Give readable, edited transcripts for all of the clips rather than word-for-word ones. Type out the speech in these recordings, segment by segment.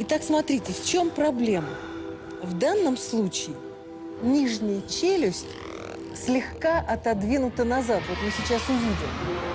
Итак, смотрите, в чем проблема? В данном случае нижняя челюсть слегка отодвинута назад. Вот мы сейчас увидим,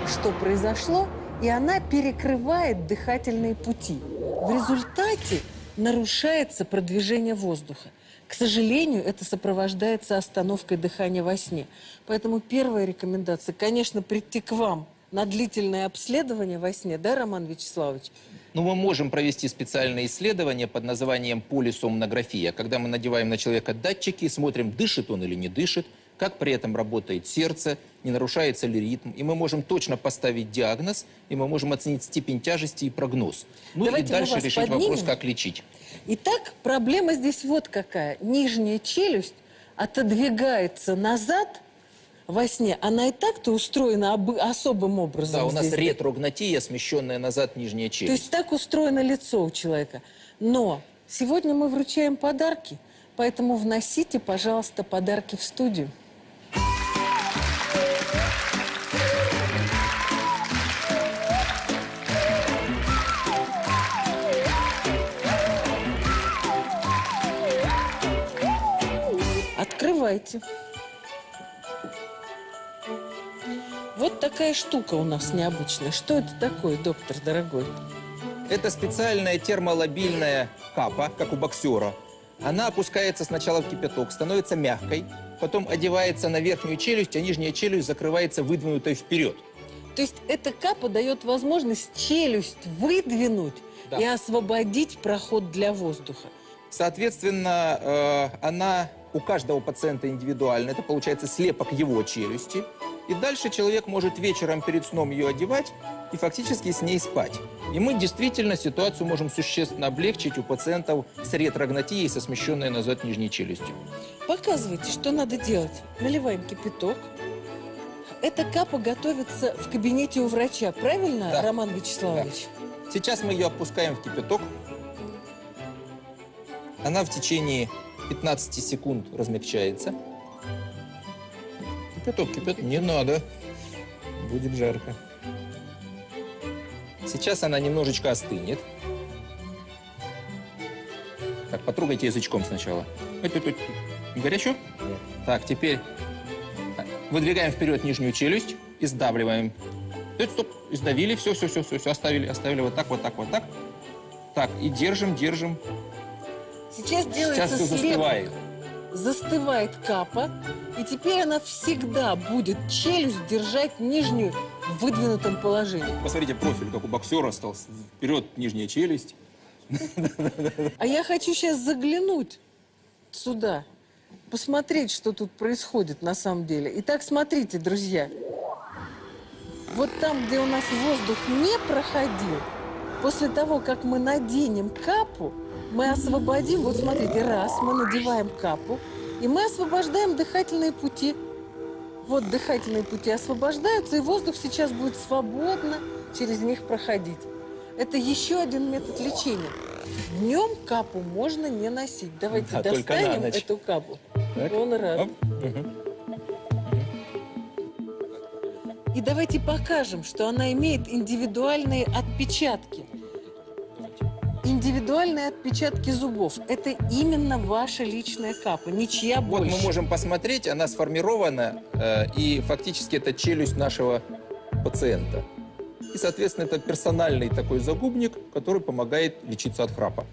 что произошло, и она перекрывает дыхательные пути. В результате нарушается продвижение воздуха. К сожалению, это сопровождается остановкой дыхания во сне. Поэтому первая рекомендация, конечно, прийти к вам на длительное обследование во сне, да, Роман Вячеславович? Ну, мы можем провести специальное исследование под названием полисомнография, когда мы надеваем на человека датчики, смотрим, дышит он или не дышит, как при этом работает сердце, не нарушается ли ритм. И мы можем точно поставить диагноз, и мы можем оценить степень тяжести и прогноз. Ну и дальше решить вопрос, как лечить. Итак, проблема здесь вот какая. Нижняя челюсть отодвигается назад во сне. Она и так-то устроена особым образом. Да, у нас здесь. ретрогнатия, смещенная назад нижняя челюсть. То есть так устроено лицо у человека. Но сегодня мы вручаем подарки, поэтому вносите, пожалуйста, подарки в студию. Открывайте. Вот такая штука у нас необычная. Что это такое, доктор дорогой? Это специальная термолобильная капа, как у боксера. Она опускается сначала в кипяток, становится мягкой, потом одевается на верхнюю челюсть, а нижняя челюсть закрывается выдвинутой вперед. То есть эта капа дает возможность челюсть выдвинуть, да, и освободить проход для воздуха. Соответственно, она у каждого пациента индивидуальна. Это получается слепок его челюсти. И дальше человек может вечером перед сном ее одевать и фактически с ней спать. И мы действительно ситуацию можем существенно облегчить у пациентов с ретрогнатией, со смещенной назад нижней челюстью. Показывайте, что надо делать. Наливаем кипяток. Эта капа готовится в кабинете у врача, правильно, да, Роман Вячеславович? Да. Сейчас мы ее опускаем в кипяток. Она в течение 15 секунд размягчается. Кипяток, не надо. Будет жарко. Сейчас она немножечко остынет. Так, потрогайте язычком сначала. Горячо? Нет. Так, теперь выдвигаем вперед нижнюю челюсть и сдавливаем. Стоп, сдавили, все, оставили вот так. Так, и держим. Сейчас делается все застывает. Застывает капа, и теперь она всегда будет челюсть держать нижнюю в выдвинутом положении. Посмотрите, профиль, как у боксера стал. Вперед нижняя челюсть. А я хочу сейчас заглянуть сюда, посмотреть, что тут происходит на самом деле. Итак, смотрите, друзья. Вот там, где у нас воздух не проходил, после того, как мы наденем капу, мы освободим, вот смотрите, раз, мы надеваем капу, и мы освобождаем дыхательные пути. Вот дыхательные пути освобождаются, и воздух сейчас будет свободно через них проходить. Это еще один метод лечения. Днем капу можно не носить. Давайте достанем эту капу. Так. Он рад. И давайте покажем, что она имеет индивидуальные отпечатки. Индивидуальные отпечатки зубов. Это именно ваша личная капа, ничья больше. Вот мы можем посмотреть, она сформирована, и фактически это челюсть нашего пациента. И, соответственно, это персональный такой загубник, который помогает лечиться от храпа.